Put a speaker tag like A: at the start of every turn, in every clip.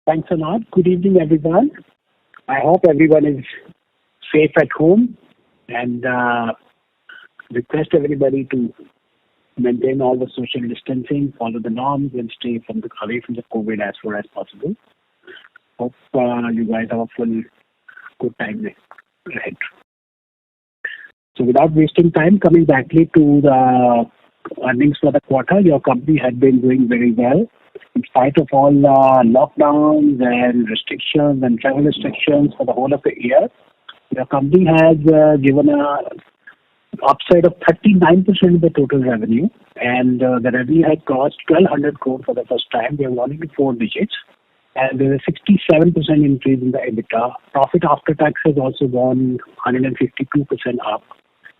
A: Thanks a lot. Good evening, everyone. I hope everyone is safe at home and request everybody to maintain all the social distancing, follow the norms, and stay away from the COVID as far as possible. Hope you guys have a full good time ahead. So without wasting time, coming back to the earnings for the quarter, your company had been doing very well. In spite of all lockdowns and restrictions and travel restrictions for the whole of the year, your company has given a upside of 39% of the total revenue, and the revenue has crossed 1,200 crore for the first time. We have gone into 4 digits, and there is a 67% increase in the Ebitda. Profit after tax has also gone 152% up,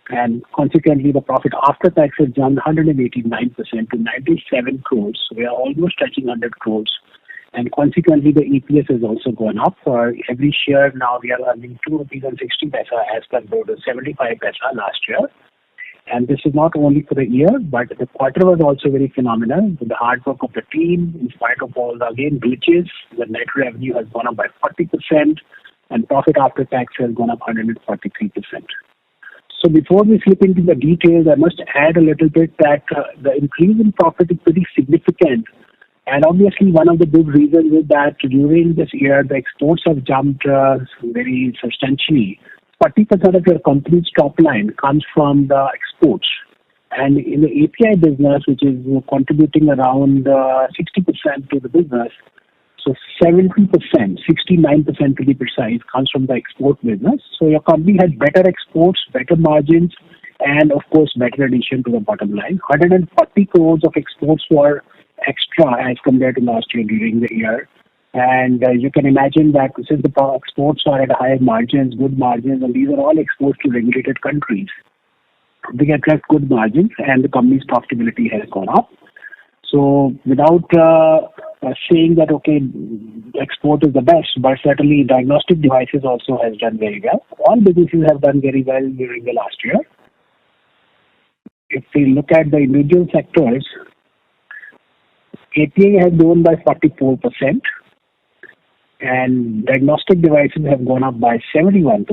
A: and consequently the profit after tax has jumped 189% to 97 crores. So we are almost touching 100 crores, and consequently the EPS has also gone up. For every share now we are earning 2 rupees and 60 paisa as compared to 75 paisa last year. And this is not only for the year, but the quarter was also very phenomenal. With the hard work of the team, in spite of all the again glitches, the net revenue has gone up by 40%, and profit after tax has gone up 143%. So before we slip into the details, I must add a little bit that the increase in profit is pretty significant. And obviously one of the big reasons is that during this year, the exports have jumped very substantially. 40% of your company's top line comes from the exports. And in the API business, which is contributing around 60% to the business, so 70%, 69% to be precise, comes from the export business. So your company has better exports, better margins, and of course, better addition to the bottom line. 140 crores of exports were extra as compared to last year during the year. And you can imagine that since the exports are at higher margins, good margins, and these are all exports to regulated countries, they attract good margins, and the company's profitability has gone up. So without saying that, okay, export is the best, but certainly diagnostic devices also has done very well. All businesses have done very well during the last year. If we look at the individual sectors, API has grown by 44%, and diagnostic devices have gone up by 71%,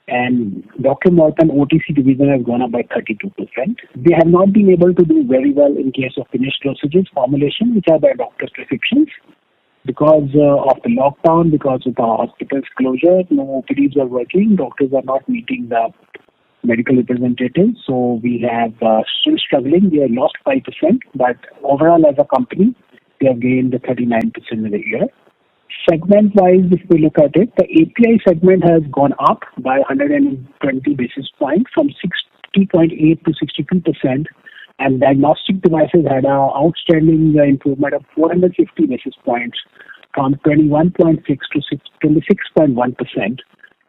A: and Dr. Morepen OTC division has gone up by 32%. They have not been able to do very well in case of finished dosages formulation, which are by doctor's prescriptions. Because of the lockdown, because of the hospital's closure, no OPDs are working, doctors are not meeting the medical representatives. So we have still struggling. We have lost 5%, but overall as a company, we have gained 39% in the year. Segment-wise, if we look at it, the API segment has gone up by 120 basis points from 60.8 to 62%, and diagnostic devices had an outstanding improvement of 450 basis points from 21.6 to 26.1%,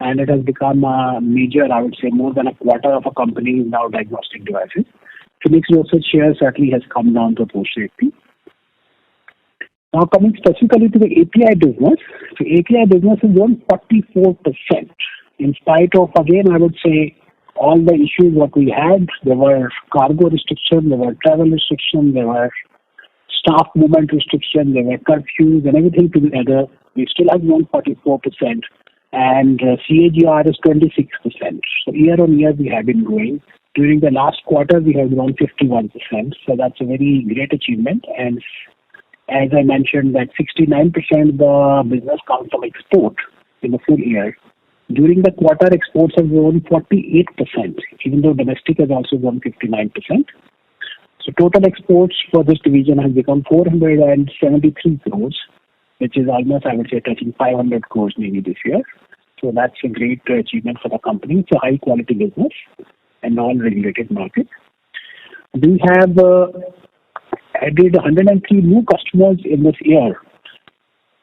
A: and it has become a major, I would say, more than a quarter of a company is now diagnostic devices. Finished dosage share certainly has come down to 480. Now coming specifically to the API business, so API business has grown 44%. In spite of, again, I would say, all the issues what we had, there were cargo restrictions, there were travel restrictions, there were staff movement restrictions, there were curfews and everything together. We still have grown 44%, and CAGR is 26%. So year on year we have been growing. During the last quarter we have grown 51%. So that's a very great achievement. And as I mentioned, that 69% of the business comes from export in the full year. During the quarter, exports have grown 48%, even though domestic has also grown 59%. So total exports for this division has become 473 crores, which is almost, I would say, touching 500 crores maybe this year. So that's a great achievement for the company. It's a high quality business and non-regulated market. We have added 103 new customers in this year,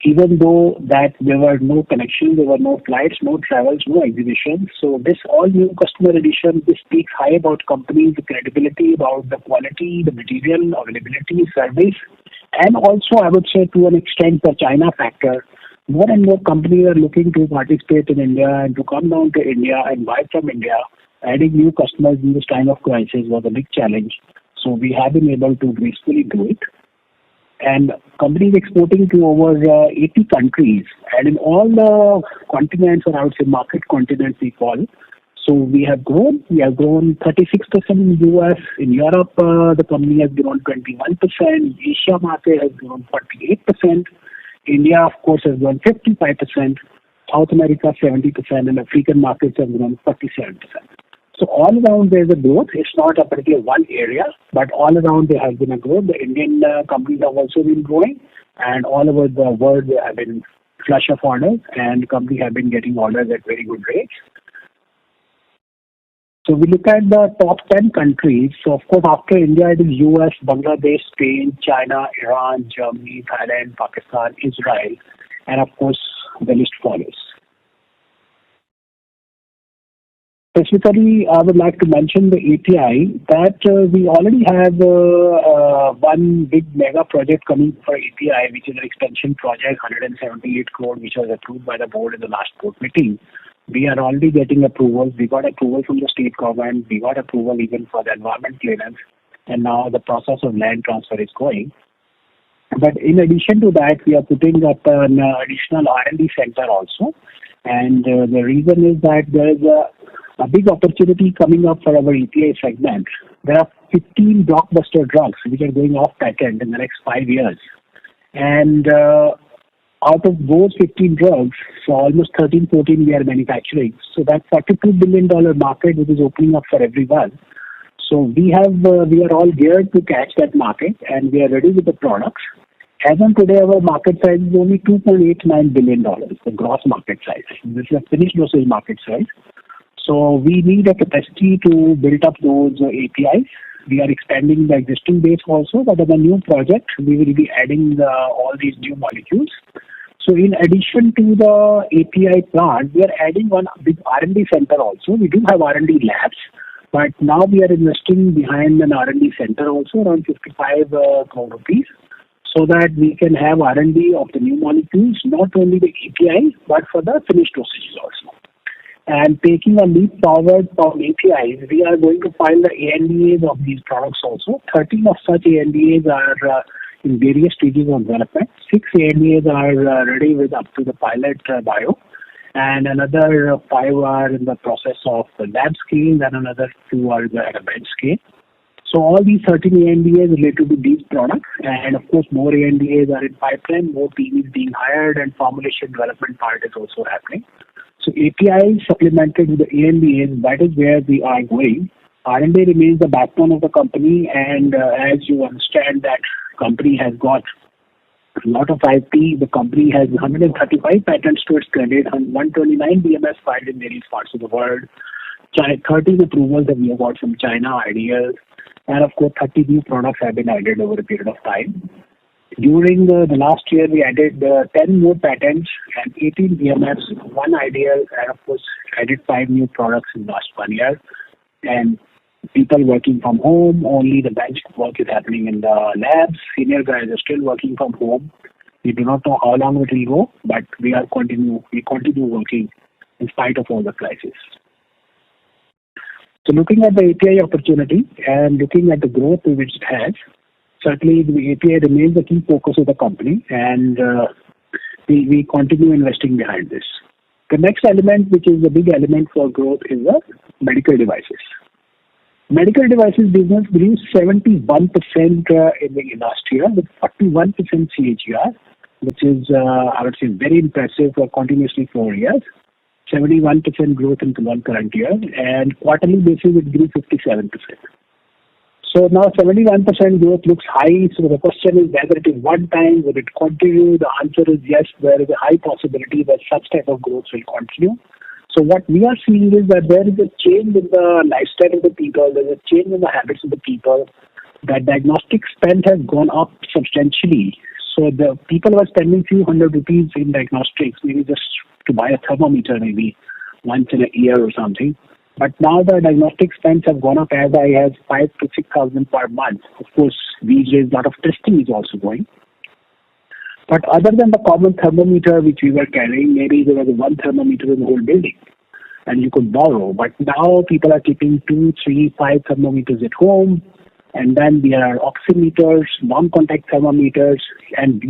A: even though that there were no connections, there were no flights, no travels, no exhibitions. So this all new customer addition, this speaks high about companies, the credibility, about the quality, the material, availability, service, and also I would say to an extent the China factor. More and more companies are looking to participate in India and to come down to India and buy from India. Adding new customers in this time of crisis was a big challenge. So we have been able to gracefully do it. And company is exporting to over 80 countries, and in all the continents, or I would say market continents we call. So we have grown. We have grown 36% in US. In Europe, the company has grown 21%. Asia market has grown 48%. India, of course, has grown 55%. South America 70%, and African markets have grown 47%. So all around there's a growth. It's not a particular one area, but all around there has been a growth. The Indian companies have also been growing, and all over the world there have been flush of orders, and companies have been getting orders at very good rates. So we look at the top 10 countries. So of course, after India, it is US, Bangladesh, Spain, China, Iran, Germany, Thailand, Pakistan, Israel, and of course, the list follows. Specifically, I would like to mention the API that we already have one big mega project coming for API, which is an extension project, 178 crore, which was approved by the board in the last board meeting. We are already getting approvals. We got approval from the state government. We got approval even for the environment clearance. And now the process of land transfer is going. But in addition to that, we are putting up an additional R&D center also. And the reason is that there is a big opportunity coming up for our API segment. There are 15 blockbuster drugs which are going off patent in the next 5 years. And out of those 15 drugs, so almost 13, 14 we are manufacturing. So that's $42 billion market which is opening up for everyone. So we are all geared to catch that market, and we are ready with the products. As on today, our market size is only $2.89 billion, the gross market size. This is a finished dosage market size. So we need a capacity to build up those APIs. We are expanding the existing base also, but as a new project, we will be adding all these new molecules. So in addition to the API plant, we are adding one big R&D center also. We do have R&D labs, but now we are investing behind an R&D center also, around 55 crore rupees, so that we can have R&D of the new molecules, not only the API, but for the finished dosages also. And taking a leap forward from APIs, we are going to file the ANDAs of these products also. 13 of such ANDAs are in various stages of development. 6 ANDAs are ready with up to the pilot bio. And another 5 are in the process of the lab scale, and another 2 are at a bench scale. So all these 13 ANDAs related to these products, and of course more ANDAs are in pipeline, more team is being hired, and formulation development part is also happening. So API supplemented with the ANDAs, that is where we are going. R&D remains the backbone of the company, and as you understand that company has got a lot of IP. The company has 135 patents to its credit, and 129 DMS filed in various parts of the world. 13 approvals that we have got from China, ideas, and of course 30 new products have been added over a period of time. During the last year, we added 10 more patents and 18 DMFs, 1 ideal, and of course added 5 new products in the last 1 year. And people working from home, only the bench work is happening in the labs. Senior guys are still working from home. We do not know how long it will go, but we continue working in spite of all the crisis. So looking at the API opportunity and looking at the growth which it has, certainly the API remains the key focus of the company, and we continue investing behind this. The next element, which is the big element for growth, is the medical devices. Medical devices business grew 71% in the last year with 41% CAGR, which is, I would say, very impressive for continuously 4 years. 71% growth in the current year, and quarterly basis it grew 57%. So now 71% growth looks high. So the question is whether it is one time, will it continue? The answer is yes. There is a high possibility that such type of growth will continue. So what we are seeing is that there is a change in the lifestyle of the people. There is a change in the habits of the people. That diagnostic spend has gone up substantially. So the people were spending few hundred rupees in diagnostics, maybe just to buy a thermometer, maybe once in a year or something. But now the diagnostic spends have gone up as high as 5,000 to 6,000 per month. Of course, these days a lot of testing is also going. But other than the common thermometer which we were carrying, maybe there was one thermometer in the whole building and you could borrow. But now people are keeping 2, 3, 5 thermometers at home. And then there are oximeters, non-contact thermometers, and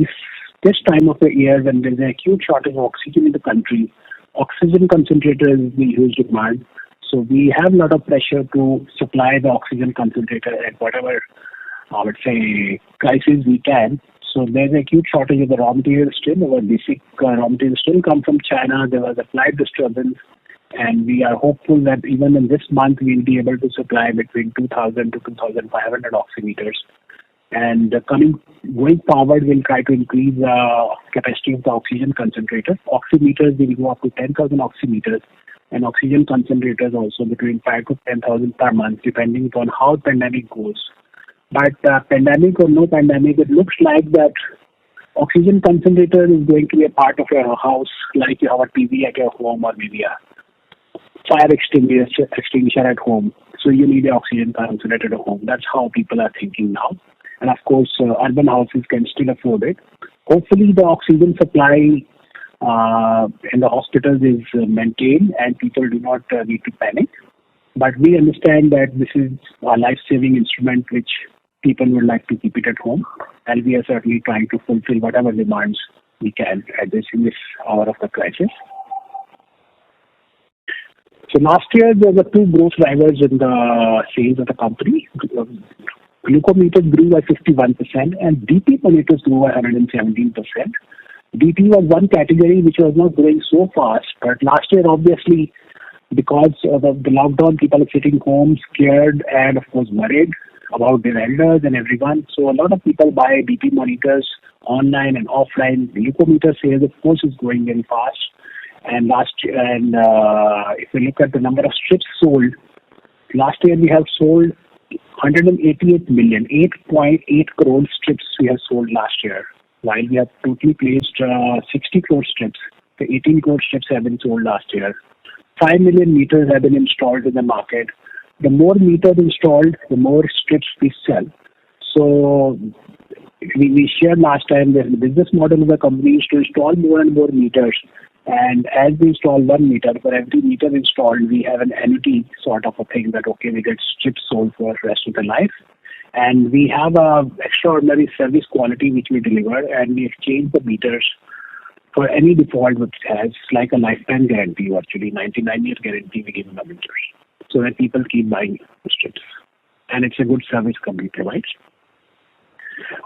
A: this time of the year when there's a huge shortage of oxygen in the country, oxygen concentrator is the huge demand. So we have a lot of pressure to supply the oxygen concentrator at whatever, I would say, prices we can. So there's a huge shortage of the raw material still. Our basic raw material still come from China. There was a flight disturbance. And we are hopeful that even in this month, we'll be able to supply between 2,000 to 2,500 oximeters. And going forward, we'll try to increase the capacity of the oxygen concentrator. Oximeters will go up to 10,000 oximeters, and oxygen concentrators also between 5 to 10,000 per month, depending upon how the pandemic goes. But pandemic or no pandemic, it looks like that oxygen concentrator is going to be a part of your house, like our TV at your home or maybe a fire extinguisher at home. So you need an oxygen concentrator at home. That's how people are thinking now. And of course, urban houses can still afford it. Hopefully, the oxygen supply in the hospitals is maintained and people do not need to panic. But we understand that this is a life-saving instrument which people would like to keep it at home. And we are certainly trying to fulfill whatever demands we can at this hour of the crisis. So last year, there were two growth drivers in the sales of the company. Glucometers grew by 51% and DP monitors grew by 117%. DP was one category which was not growing so fast, but last year, obviously, because of the lockdown, people are sitting home scared and, of course, worried about their elders and everyone. So a lot of people buy DP monitors online and offline. The glucometer sales, of course, is growing very fast. And if we look at the number of strips sold, last year we have sold 188 million, 8.8 crore strips we have sold last year, while we have totally placed 60 crore strips. The 18 crore strips have been sold last year. 5 million meters have been installed in the market. The more meters installed, the more strips we sell. So we shared last time that the business model of the company is to install more and more meters. And as we install 1 meter, for every meter installed, we have an annuity sort of a thing that, okay, we get strips sold for the rest of the life. And we have a extraordinary service quality which we deliver, and we exchange the meters for any default which has like a lifetime guarantee, actually 99-year guarantee we give the meters, so that people keep buying the strips. And it's a good service company provides.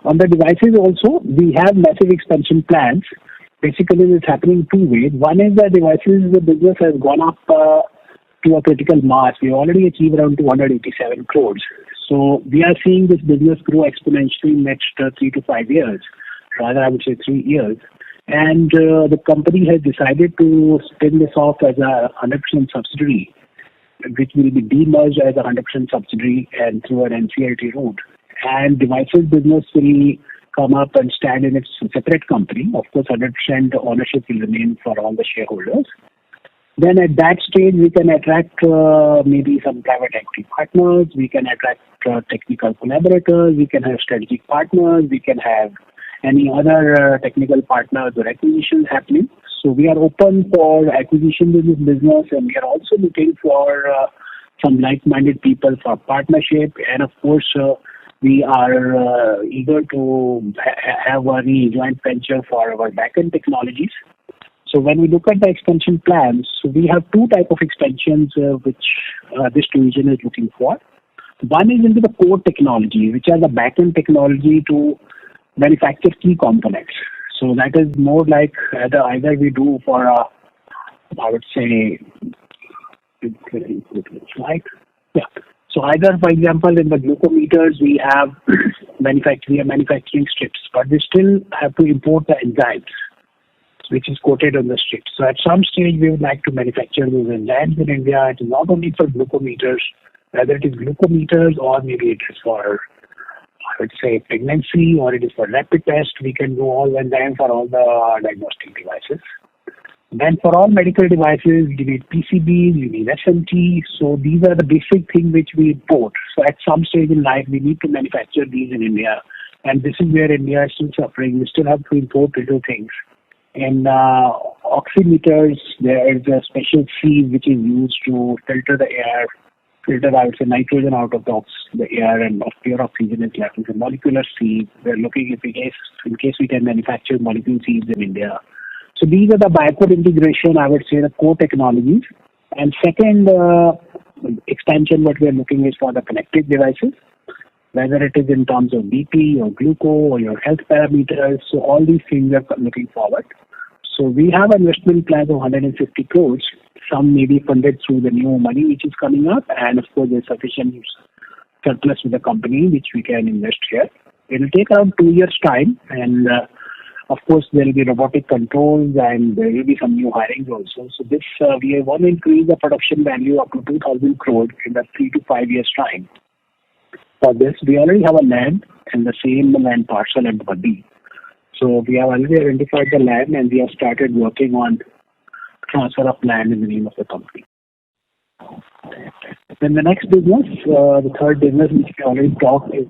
A: On the devices also, we have massive expansion plans. Basically, it's happening two ways. One is that the business has gone up to a critical mass. We already achieved around 287 crores. So we are seeing this business grow exponentially in next 3 to 5 years. Rather, I would say 3 years. And the company has decided to spin this off as a 100% subsidiary, which will be demerged as a 100% subsidiary and through an NCLT route. And devices business will come up and stand in its separate company. Of course, 100% ownership will remain for all the shareholders. Then at that stage, we can attract maybe some private equity partners. We can attract technical collaborators. We can have strategic partners. We can have any other technical partners or acquisitions happening. So we are open for acquisition in this business, and we are also looking for some like-minded people for partnership. And of course, we are eager to have a joint venture for our back-end technologies. So when we look at the expansion plans, so we have two types of expansions which this division is looking for. One is into the core technology, which are the back-end technology to manufacture key components. So that is more like either we do for I would say, So either, for example, in the glucometers, we are manufacturing strips, but we still have to import the enzymes, which is coated on the strips. So at some stage, we would like to manufacture those enzymes in India. It is not only for glucometers, whether it is glucometers or maybe it is for, I would say, pregnancy, or it is for rapid test. We can do all enzymes for all the diagnostic devices. Then for all medical devices, you need PCBs, you need SMT. So these are the basic things which we import. So at some stage in life, we need to manufacture these in India. And this is where India is still suffering. We still have to import little things. In oximeters, there is a special sieve which is used to filter the air filter out the nitrogen out of the air and pure oxygen is left with a molecular seed. We're looking in case we can manufacture molecule seeds in India. So these are the backward integration, I would say, the core technologies. And second expansion, what we are looking is for the connected devices, whether it is in terms of BP or glucose or your health parameters. So all these things are looking forward. So we have investment plans of 150 crores. Some may be funded through the new money which is coming up, and of course there's sufficient surplus with the company which we can invest here. It will take around 2 years' time, and of course there will be robotic controls and there will be some new hirings also. So this we want to increase the production value up to 2,000 crores in the 3 to 5 years' time. For this, we already have a land and the same land parcel at Badi. So we have already identified the land and we have started working on transfer of land in the name of the company. Then the next business, the third business which we already talked is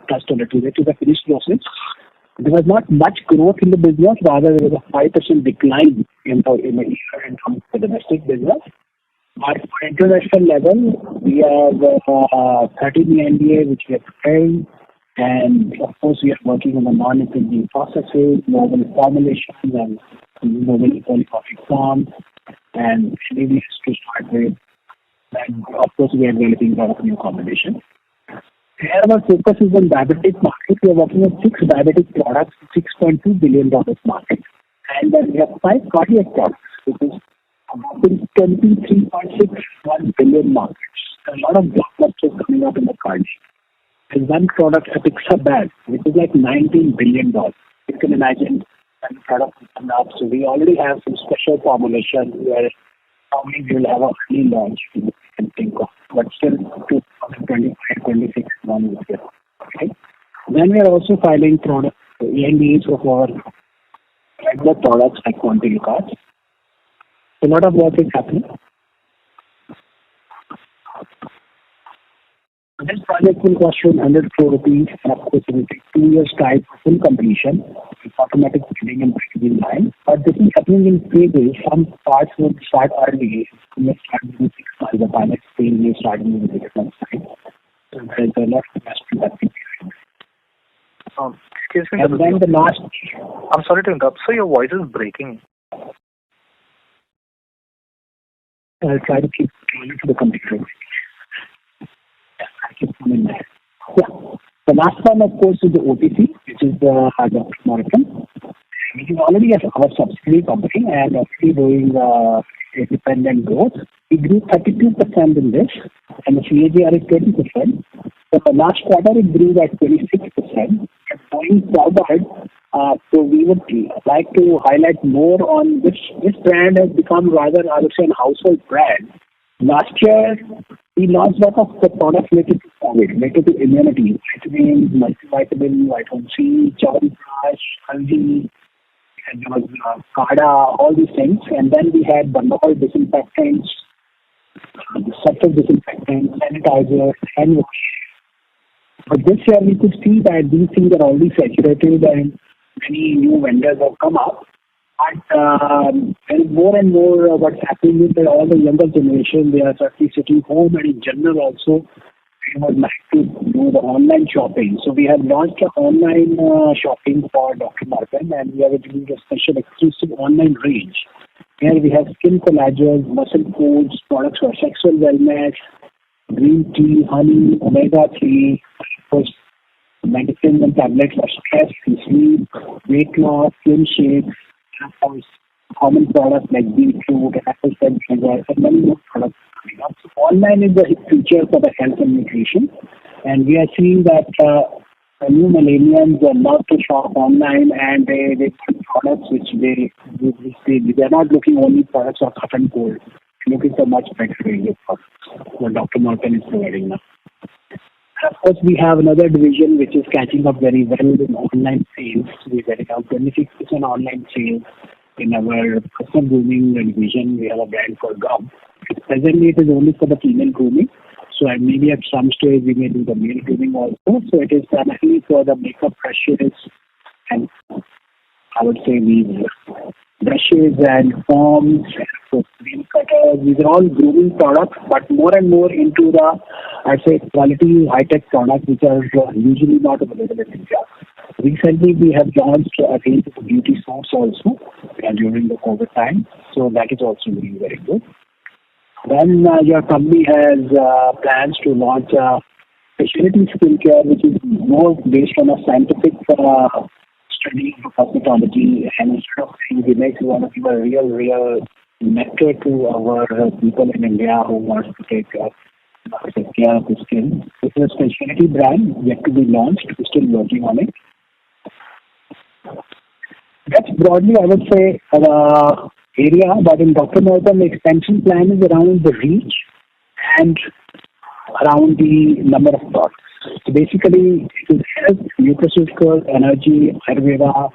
A: touched a little bit, is the finished dosage. There was not much growth in the business, rather there was a 5% decline in the year in terms of the domestic business. At international level, we have 13 NDA which we are preparing, and of course we are working on the non-infringing processes, novel formulations and novel polyphonic forms, and maybe to start with. And of course we are developing a lot of new combinations. Here our focus is on diabetic market. We are working on 6 diabetic products, $6.2 billion market, and then we have 5 cardiac products, which is about 23.61 billion markets. A lot of blockbusters coming up in the cardiac. And one product, Ebitda, which is like $19 billion. You can imagine that product will come up. So we already have some special formulation where probably we will have a early launch we can think of. But still 2025-26 one year. Okay. Then we are also filing product ANDAs of our regular products like quantity cards. A lot of work is happening. This project will cost you 100 crore rupees, and of course it will take 2 years' time for full completion with automatic filling and packaging line. But this is happening in phases. Some parts will start early. We may start within 6 months. The pilot phase may start within 6 months' time. So there is a lot of investment happening behind.
B: Excuse me.
A: And then the last...
B: I'm sorry to interrupt. So your voice is breaking.
A: I'll try to keep closer to the computer. Yeah. The last one, of course, is the OTC, which is the Dr. Morepen, which is already our subsidiary company and actually doing independent growth. We grew 32% in this, and the CAGR is 20%. So the last quarter, it grew at 26%. And going forward, so we would like to highlight more on this brand has become rather, I would say, a household brand. Last year, we launched a lot of the products related to COVID, related to immunity, vitamins, multivitamin, vitamin C, Chyawanprash, Haldi, and there was Kada, all these things. And then we had Bandol disinfectants, surface disinfectants, sanitizer, hand wash. But this year we could see that these things are already saturated and many new vendors have come up. But and more what's happening is that all the younger generation, they are certainly sitting home, and in general also they would like to do the online shopping. So we have launched an online shopping for Dr. Morepen, and we are doing a special exclusive online range. Here we have skin collagen, muscle foods, products for sexual wellness, green tea, honey, omega-3, of course, medicines and tablets for stress, sleep, weight loss, skin shapes, and of course, common products like beetroot, apple cider vinegar, and many more products coming up. So online is the future for the health and nutrition, and we are seeing that the new millennials love to shop online, and they put products which they are not looking only products of hot and cold, looking for much better range of products what Dr. Morepen is providing now. Of course, we have another division which is catching up very well in online sales. We get around 26% online sales in our personal grooming division. We have a brand called Gum. Presently, it is only for the female grooming. So maybe at some stage we may do the male grooming also. So it is primarily for the makeup brushes and I would say these brushes and foams, so cream these are all grooming products, but more and more into the, I'd say, quality high-tech products which are usually not available in India. Recently, we have launched a range of beauty soaps also during the COVID time, so that is also doing very good. Then your company has plans to launch a specialty skincare, which is more based on a scientific study of cosmetology, and instead of saying we want to give a real nectar to our people in India who want to take care of the skin. This is a specialty brand yet to be launched. We're still working on it. That's broadly, I would say, the area, but in Dr. Morepen, the expansion plan is around the reach and around the number of products. So basically, it is health, nutraceutical, energy, Ayurveda,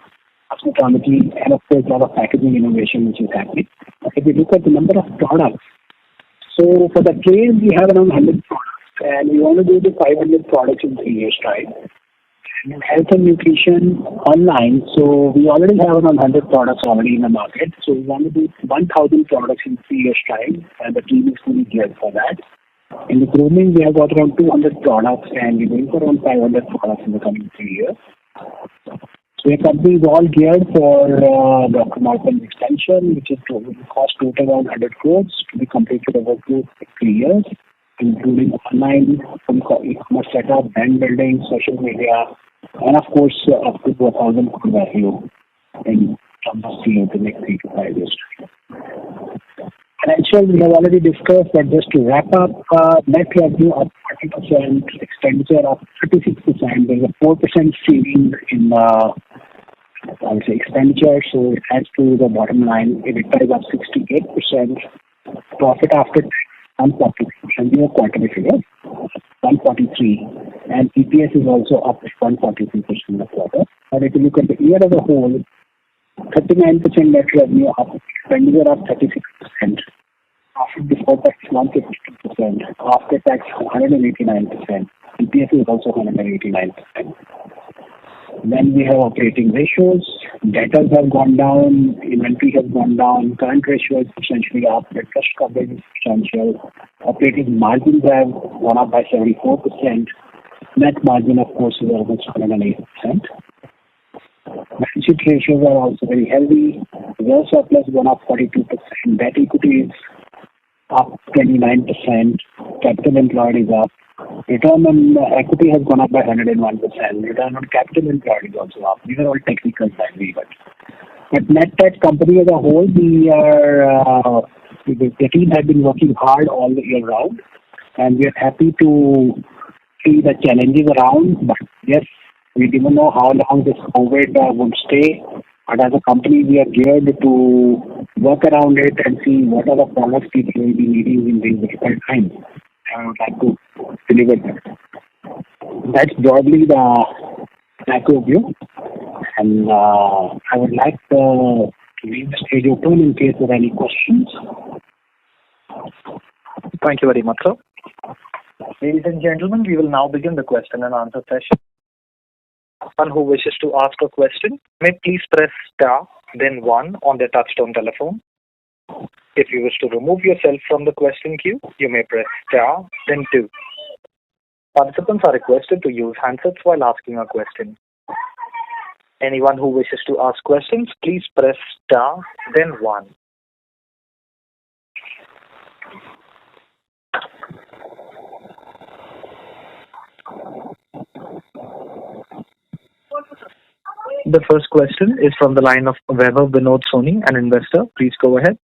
A: cosmetology, and of course, a lot of packaging innovation which is happening. If you look at the number of products, so for the trade, we have around 100 products, and we want to do the 500 products in 3 years' time. In health and nutrition online, so we already have around 100 products already in the market. So we want to do 1,000 products in 3 years' time, and the team is fully geared for that. In the grooming, we have got around 200 products, and we're going for around 500 products in the coming 3 years. So the company is all geared for Dr. Morepen's extension, which is will cost total around 100 crores to be completed over 2 to 3 years, including online, e-commerce setup, brand building, social media, and of course up to 1,000 crore value in terms of sales in the next 3 to 5 years. Financial, we have already discussed, but just to wrap up, net revenue up 40%, expenditure up 36%. There's a 4% saving in I would say expenditure, so it adds to the bottom line. Ebitda is up 68%. Profit after tax 143%. These are quarterly figures. 143, and EPS is also up 143% in the quarter. But if you look at the year as a whole, 39% net revenue up, expenditure up 36%, profit before tax 152%, after tax 189%, EPS is also 189%. Then we have operating ratios. Debtors have gone down, inventory has gone down, current ratio is essentially up, interest coverage is substantial, operating margins have gone up by 74%, net margin of course is almost 108%. Balance sheet ratios are also very healthy. Reserve surplus gone up 42%, debt equity is up 29%, capital employed is up. Return on equity has gone up by 101%. Return on capital employed is also up. These are all technical side, but net debt company as a whole, the team has been working hard all the year round, and we are happy to see the challenges around. But yes, we didn't know how long this COVID would stay. But as a company, we are geared to work around it and see what are the products people will be needing in these difficult times. I would like to deliver that. That's broadly the macro view, and I would like to leave the stage open in case there are any questions.
B: Thank you very much, sir. Ladies and gentlemen, we will now begin the question and answer session. One who wishes to ask a question may please press star, then 1 on their touchtone telephone. If you wish to remove yourself from the question queue, you may press star, then 2. Participants are requested to use handsets while asking a question. Anyone who wishes to ask questions, please press star, then 1. The first question is from the line of Vaibhav Vinod Soni, an investor. Please go ahead.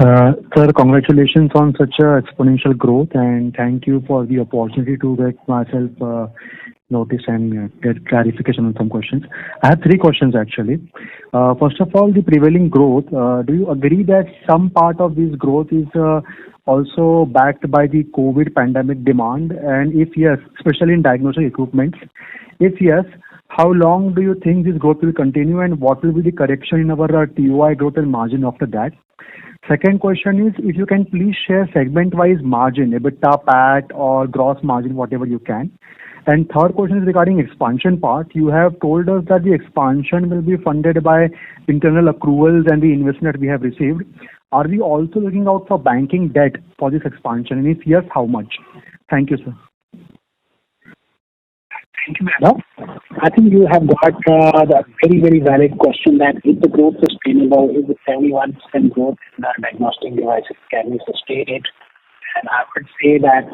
C: Sir, congratulations on such a exponential growth, and thank you for the opportunity to get myself notice and get clarification on some questions. I have 3 questions actually. First of all, the prevailing growth, do you agree that some part of this growth is also backed by the COVID pandemic demand? And if yes, especially in diagnostic equipment, if yes, how long do you think this growth will continue, and what will be the correction in our TOI growth and margin after that? Second question is, if you can please share segment-wise margin, Ebitda, PAT or gross margin, whatever you can. And third question is regarding expansion part. You have told us that the expansion will be funded by internal accruals and the investment that we have received. Are we also looking out for banking debt for this expansion? And if yes, how much? Thank you, sir.
A: Thank you, madam. I think you have got the very, very valid question that is the growth sustainable? Is the 71% growth in the diagnostic devices, can we sustain it? And I would say that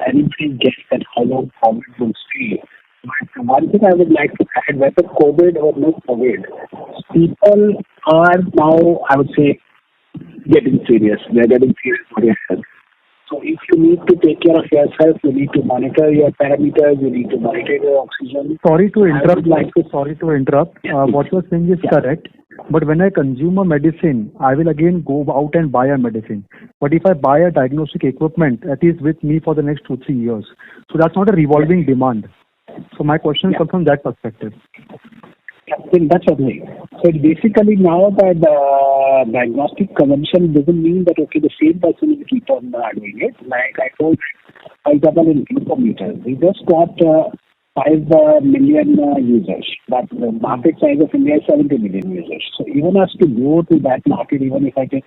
A: anybody gets that how long COVID will stay. But one thing I would like to add, whether COVID or no COVID, people are now, I would say, getting serious. They're getting serious for their health. So if you need to take care of yourself, you need to monitor your parameters, you need to monitor your oxygen.
C: Sorry to interrupt. What you're saying is correct. But when I consume a medicine, I will again go out and buy a medicine. But if I buy a diagnostic equipment, that is with me for the next 2-3 years. So that's not a revolving demand. So my question comes from that perspective.
A: That's what I mean. So basically now that the diagnostic consumption doesn't mean that, okay, the same person will keep on doing it. Like I told, for example, in glucometers, we just got 5 million users, but the market size of India is 70 million users. So even us to go to that market, even if I take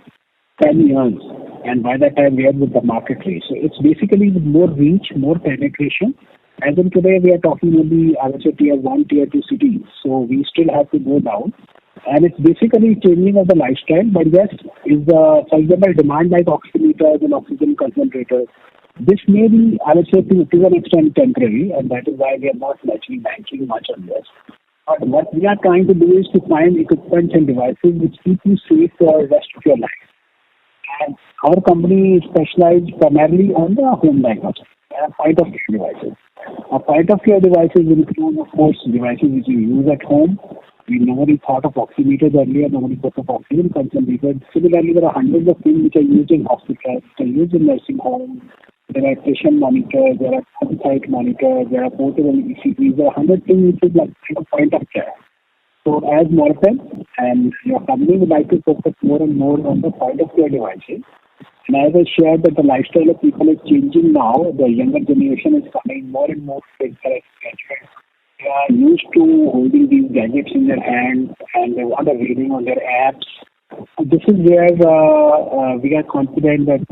A: 10 years, and by that time we are with the market rate. So it's basically more reach, more penetration. As in today, we are talking only, I would say, tier 1, tier 2 cities. So we still have to go down. And it's basically changing of the lifestyle. But yes, is the, for example, demand like oximeters and oxygen concentrators. This may be, I would say, to an extent temporary. And that is why we are not actually banking much on this. But what we are trying to do is to find equipment and devices which keep you safe for the rest of your life. And our company is specialized primarily on the home diagnostics and point-of-care devices. Our point-of-care devices include, of course, devices which you use at home. Nobody thought of oximeters earlier, nobody thought of oxygen concentrators. Similarly, there are hundreds of things which are used in hospitals, they are used in nursing homes. There are patient monitors, there are on-site monitors, there are portable ECGs, there are 100 things which is like a point of care. So as Morepen and your company would like to focus more and more on the point-of-care devices. And as I shared that the lifestyle of people is changing now, the younger generation is coming more and more with gadgets. They are used to holding these gadgets in their hands and they want a reading on their apps. So this is where we are confident that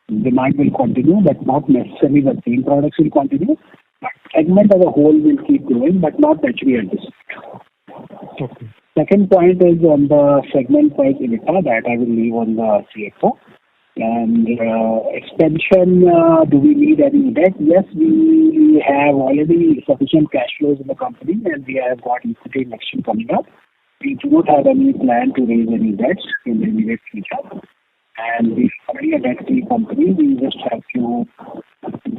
A: demand will continue, but not necessarily the same products will continue. But segment as a whole will keep growing, but not actually at this.
C: Okay.
A: Second point is on the segment-wise Ebitda that I will leave on the CFO. And expansion, do we need any debt? Yes, we have already sufficient cash flows in the company and we have got equity injection coming up. We do not have any plan to raise any debts in the immediate future. And we are already a debt-free company. We just have to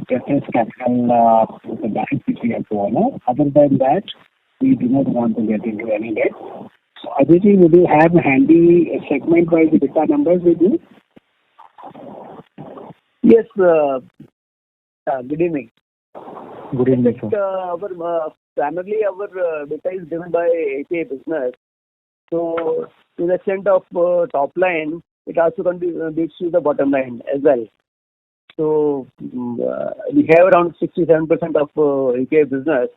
A: reference capital with the bank which we have to honor. Other than that, we do not want to get into any debt. So Aditi, would you have handy segment-wise Ebitda numbers with you?
D: Yes, good evening.
C: Good evening, sir.
D: Primarily our data is driven by API business. So to the extent of top line, it also contributes to the bottom line as well. So we have around 67% of API business.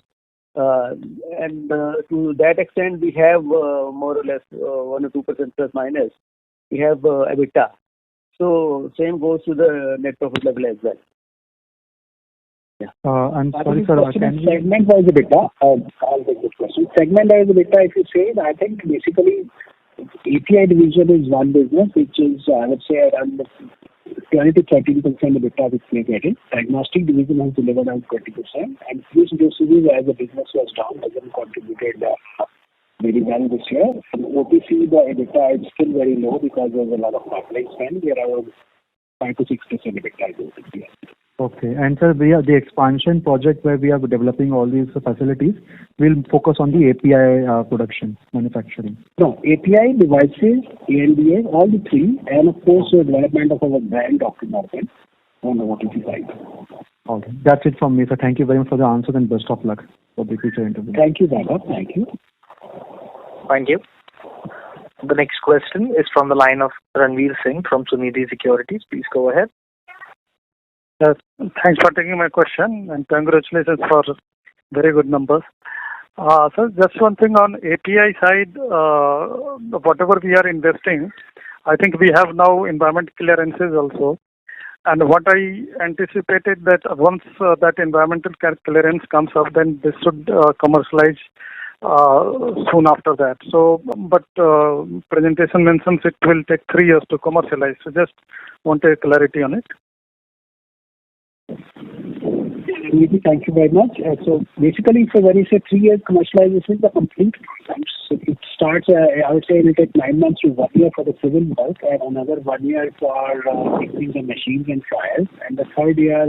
D: And to that extent, we have more or less 1 or 2% plus minus. We have Ebitda. So same goes to the net profit level as well.
C: Yeah. I'm sorry, sir.
A: Segment-wise Ebitda, I'll take this question. Segment-wise Ebitda, if you say, I think basically API division is one business, which is, I would say, around 20 to 13% Ebitda which we are getting. Diagnostic division has delivered around 20%. And this dosages as the business was down, hasn't contributed very well this year. And OTC, the Ebitda is still very low because there's a lot of marketing spend. We are around 5 to 6% Ebitda this year.
C: Okay. And sir, the expansion project where we are developing all these facilities will focus on the API production, manufacturing.
A: No, API, devices, ANDA, all the three, and of course the development of our brand, Dr. Morepen, on the OTC side.
C: Okay. That's it from me, sir. Thank you very much for the answers and best of luck for the future interview.
A: Thank you, Baba. Thank you.
B: Thank you. The next question is from the line of Ranveer Singh from Sunidhi Securities. Please go ahead.
E: Yes, thanks for taking my question and congratulations for very good numbers. So just one thing on API side, whatever we are investing, I think we have now environment clearances also. And what I anticipated that once that environmental clearance comes up, then this should commercialize soon after that. So, but presentation mentions it will take 3 years to commercialize. So just wanted clarity on it.
A: Thank you very much. So basically, so when you say 3 years commercialization is the complete process. So it starts, I would say it will take 9 months to 1 year for the civil work and another 1 year for fixing the machines and trials. And the third year,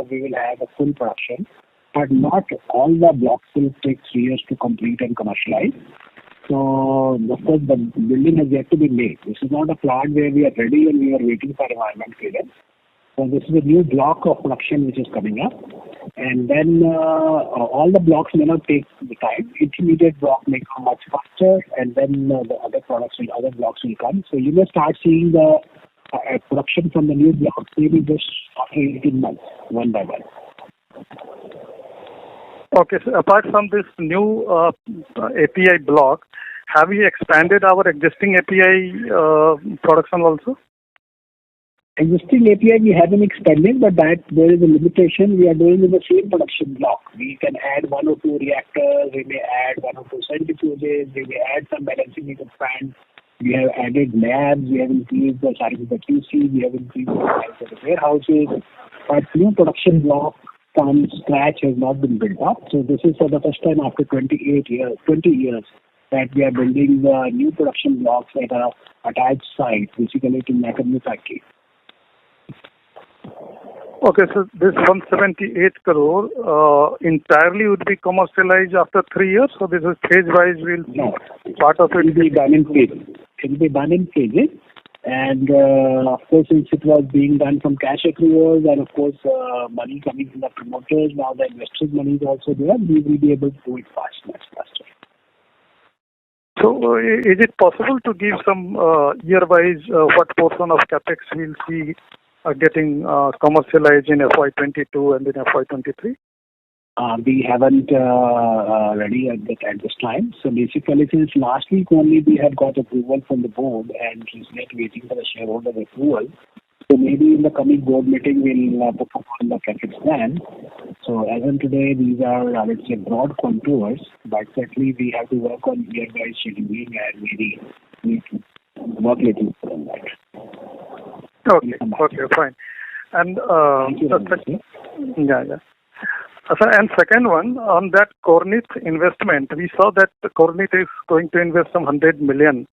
A: we will have a full production. But not all the blocks will take 3 years to complete and commercialize. So, of course, the building has yet to be made. This is not a plant where we are ready and we are waiting for environment clearance. So this is a new block of production which is coming up. And then all the blocks may not take the time. Intermediate block may come much faster, and then the other blocks will come. So you may start seeing the production from the new blocks maybe just after 18 months, one by one.
E: Okay, so apart from this new API block, have we expanded our existing API production also?
A: Existing API we haven't expanded, but that there is a limitation. We are doing in the same production block. We can add 1 or 2 reactors, we may add 1 or 2 centrifuges, we may add some balancing heat expands. We have added labs, we have increased the size of the QC, we have increased the size of the warehouses. But new production block from scratch has not been built up. So this is for the first time after 20 years that we are building the new production blocks at a attached site, basically to make a new factory.
E: Okay, so this 178 crore entirely would be commercialized after 3 years? So this is phase-wise,
A: No,
E: part of it
A: will be done in phases. It will be done in phases. And of course, since it was being done from cash accruals and of course money coming from the promoters, now the investors' money is also there, we will be able to do it much faster.
E: So is it possible to give some year-wise what portion of capex we'll see getting commercialized in FY22 and in FY23?
A: We haven't ready at this time. So basically, since last week only we had got approval from the board and is yet waiting for the shareholder approval. So maybe in the coming board meeting we'll put on the capex plan. So as of today, these are, I would say, broad contours, but certainly we have to work on year-wise scheduling and maybe need to work little on that.
E: Okay, fine. And and second one, on that Kornit investment, we saw that Kornit is going to invest some 100 million.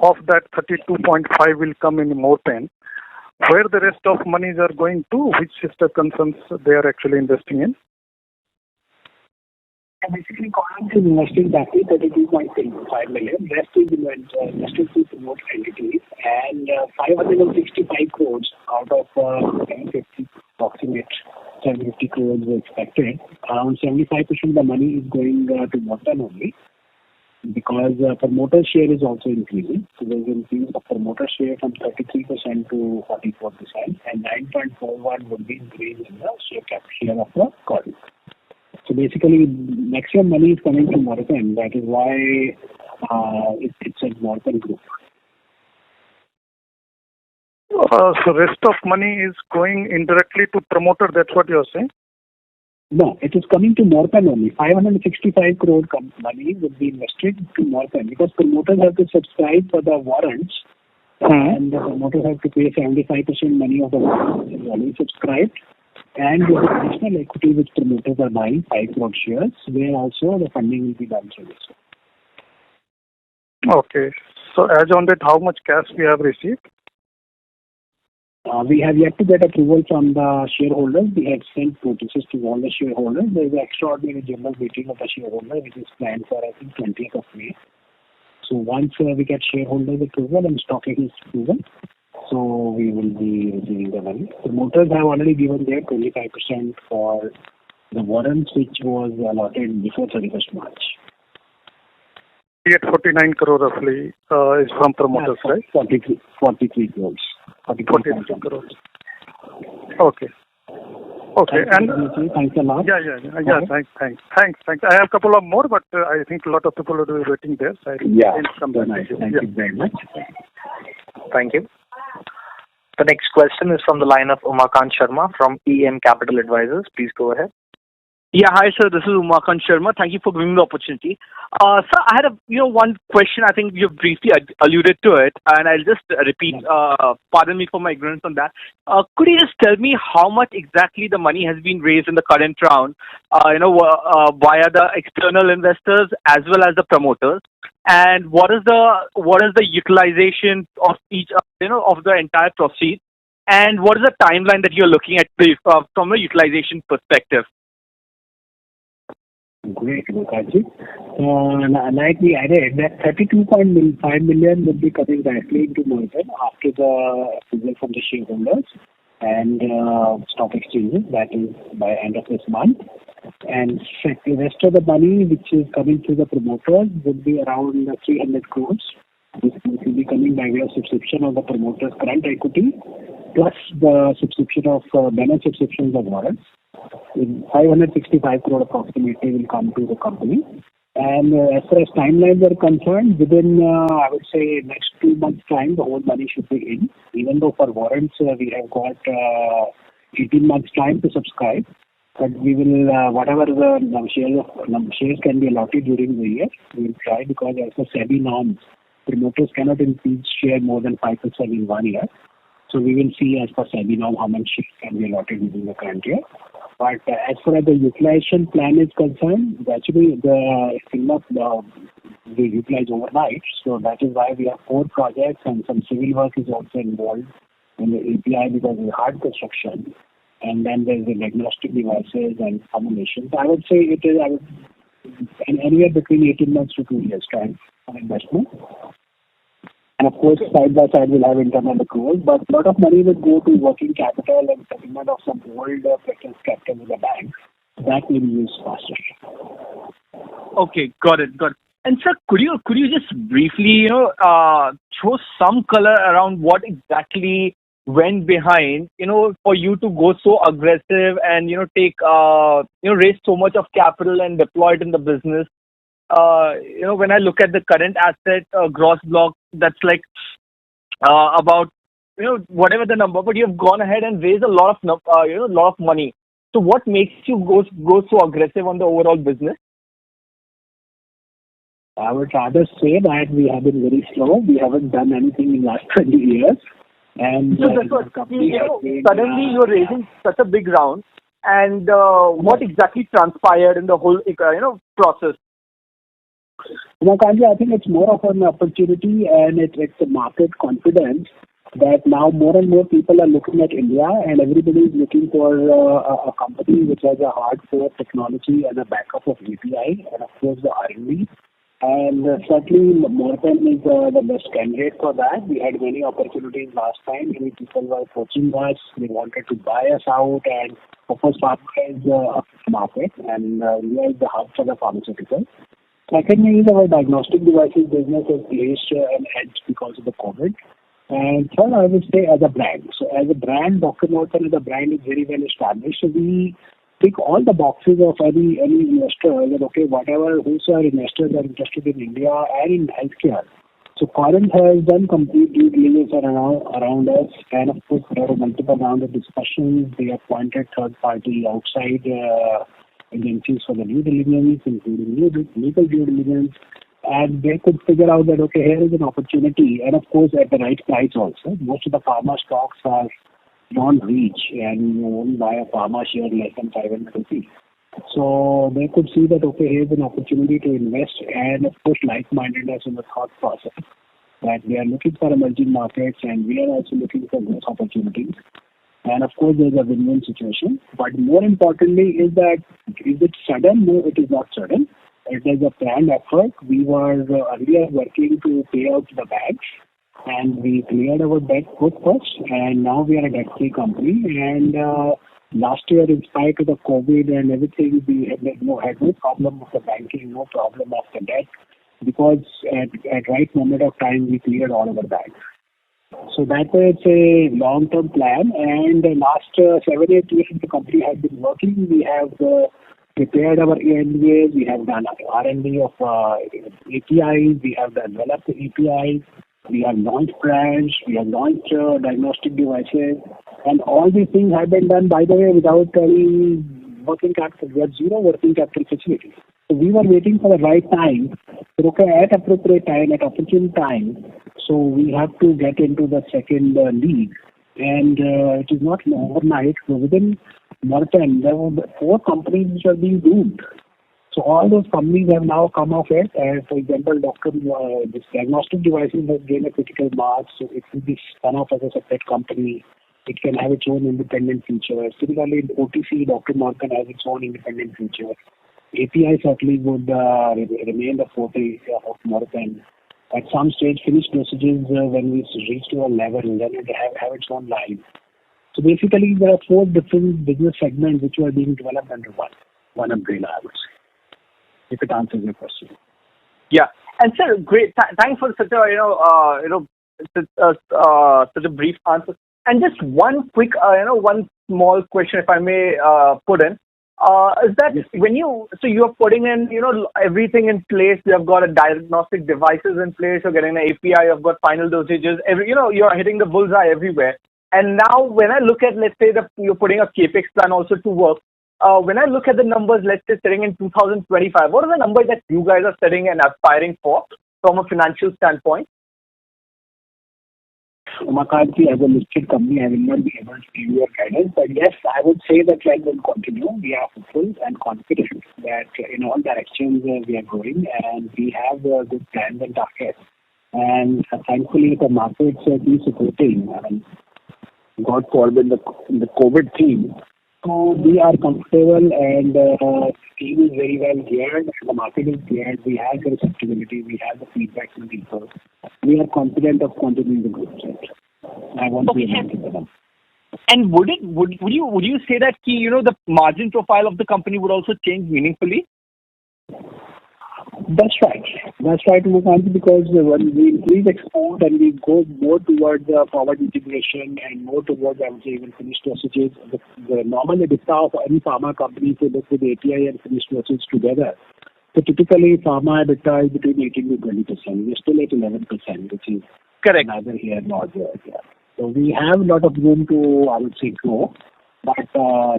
E: Of that, 32.5 will come in Morepen. Where the rest of monies are going to, which sister concerns they are actually investing in?
A: Basically, Kornit is investing back 32.5 million. Rest is invested to promote entities, and 565 crores out of 750 approximate 750 crores were expected. Around 75% of the money is going to Morepen only, because promoter share is also increasing. So there's an increase of promoter share from 33% to 44%, and 9.41 would be increase in the share of the Kornit. So basically, maximum money is coming to Morepen. That is why it's a Morepen group.
E: So rest of money is going indirectly to promoter. That's what you're saying?
A: No, it is coming to Morepen only. 565 crore money will be invested to Morepen because promoters have to subscribe for the warrants, and the promoters have to pay 75% money of the warrants is already subscribed. And with the additional equity which promoters are buying, 5 crore shares, where also the funding will be done through this.
E: Okay. So as on that, how much cash we have received?
A: We have yet to get approval from the shareholders. We have sent notices to all the shareholders. There is an extraordinary general meeting of the shareholders which is planned for, I think, 20th of May. So once we get shareholders approval and stock exchange approval, so we will be receiving the money. Promoters have already given their 25% for the warrants which was allotted before 31st March.
E: 49 crore roughly is from promoters, right?
A: 43 crores.
E: 43 crores. Okay. Okay.
A: Thanks a lot.
E: Yeah. Thanks. I have a couple of more, but I think a lot of people are waiting there. So
A: Thank you very much.
B: Thank you. The next question is from the line of Umakant Sharma from EM Capital Advisors. Please go ahead.
F: Yeah, hi sir. This is Umakant Sharma. Thank you for giving me the opportunity. Sir, I had one question. I think you briefly alluded to it, and I'll just repeat. Pardon me for my ignorance on that. Could you just tell me how much exactly the money has been raised in the current round? Via the external investors as well as the promoters, and what is the utilization of each of the entire proceeds, and what is the timeline that you're looking at from a utilization perspective?
A: Great, Mukherjee. Like we added, that 32.5 million will be coming directly into Morepen after the approval from the shareholders and stock exchanges, that is by end of this month. And the rest of the money which is coming through the promoters would be around 300 crores. This will be coming by way of subscription of the promoters' current equity plus the subscription of balance subscriptions of warrants. 565 crore approximately will come to the company. And as far as timelines are concerned, within, I would say, next 2 months' time, the whole money should be in. Even though for warrants, we have got 18 months' time to subscribe. But we will, whatever the shares can be allotted during the year, we will try, because as per SEBI norms, promoters cannot increase share more than 5% in 1 year. So we will see as per SEBI norm how much shares can be allotted within the current year. But as far as the utilization plan is concerned, actually the will not be utilized overnight. So that is why we have 4 projects, and some civil work is also involved in the API because it's hard construction. And then there's the diagnostic devices and formulation. So I would say it is anywhere between 18 months to 2 years time for investment. And of course, side by side, we'll have internal accruals, but a lot of money will go to working capital and settlement of some old preference capital with the bank. That will be used faster.
F: Okay, got it. And sir, could you just briefly, throw some color around what exactly went behind, for you to go so aggressive and take, raise so much of capital and deploy it in the business? When I look at the current asset gross block, that's like about whatever the number, but you've gone ahead and raised a lot of money. So what makes you go so aggressive on the overall business?
A: I would rather say that we have been very slow. We haven't done anything in the last 20 years. And
F: so that's what, suddenly you're raising such a big round, and what exactly transpired in the whole process?
A: I think it's more of an opportunity, and it's a market confidence that now more and more people are looking at India, and everybody is looking for a company which has a hardcore technology and a backup of API, and of course the R&D. And certainly Morepen is the best candidate for that. We had many opportunities last time. Many people were approaching us. They wanted to buy us out, and of course pharma is a market, and India is the hub for the pharmaceutical. Secondly, our diagnostic devices business has placed an edge because of the COVID. And third, I would say as a brand. So as a brand, Dr. Morepen as a brand is very well established. So we tick all the boxes of any investor that, okay, whosoever investors are interested in India and in healthcare. So Corinth has done complete due diligence around us, and of course there are multiple rounds of discussions. They appointed third party outside agencies for the due diligence, including legal due diligence, and they could figure out that, okay, here is an opportunity, and of course at the right price also. Most of the pharma stocks are beyond reach, and you only buy a pharma share less than 500 rupees. So they could see that, okay, here's an opportunity to invest, and of course like-mindedness in the thought process that we are looking for emerging markets, and we are also looking for growth opportunities. And of course, there's a win-win situation. But more importantly is that, is it sudden? No, it is not sudden. It is a planned effort. We were earlier working to pay out the banks, and we cleared our debt book first, and now we are a debt-free company. And last year, in spite of the COVID and everything, we had no problem of the banking, no problem of the debt, because at right moment of time, we cleared all our banks. So that is a long-term plan, and the last 7-8 years the company has been working. We have prepared our ANDAs, we have done R&D of APIs, we have developed the APIs, we have launched brands, we have launched diagnostic devices, and all these things have been done, by the way, without any working capital. We have zero working capital facility. So we were waiting for the right time, at appropriate time, at opportune time. So we have to get into the second league, and it is not overnight. So within Morepen, there were 4 companies which are being doomed. So all those companies have now come off it. For example, this diagnostic devices has gained a critical mass, so it will be spun off as a separate company. It can have its own independent features. Similarly, in OTC, Dr. Morepen has its own independent feature. API certainly would remain the forte of Morepen. At some stage, finished dosages, when we reach to a level, then it have its own life. So basically, there are 4 different business segments which are being developed under one umbrella, I would say, if it answers your question.
F: Yeah, and sir, great. Thanks for such a such a brief answer. And just one quick, one small question, if I may put in. Is that when you are putting in, everything in place, you have got a diagnostic devices in place, you're getting an API, you've got final dosages, you're hitting the bullseye everywhere. And now when I look at, let's say, you're putting a capex plan also to work, when I look at the numbers, let's say, setting in 2025, what are the numbers that you guys are setting and aspiring for from a financial standpoint?
A: Umakanti, as a listed company, I will not be able to give you a guidance, but yes, I would say the trend will continue. We are hopeful and confident that in all directions we are growing, and we have good plans and targets. And thankfully, the markets are being supporting. God forbid the COVID theme. So we are comfortable, and the team is very well geared, the market is geared, we have the receptivity, we have the feedback from people. We are confident of continuing the growth rate. I want to be able to them.
F: And would you say that the margin profile of the company would also change meaningfully?
A: That's right. That's right, Umakanti, because when we increase export and we go more towards forward integration and more towards, I would say, even finished dosages, the normal Ebitda of any pharma company, so look with API and finished dosages together. So typically, pharma Ebitda is between 18 to 20%. We're still at 11%, which is
F: correct.
A: Neither here nor there. Yeah. So we have a lot of room to, I would say, grow. But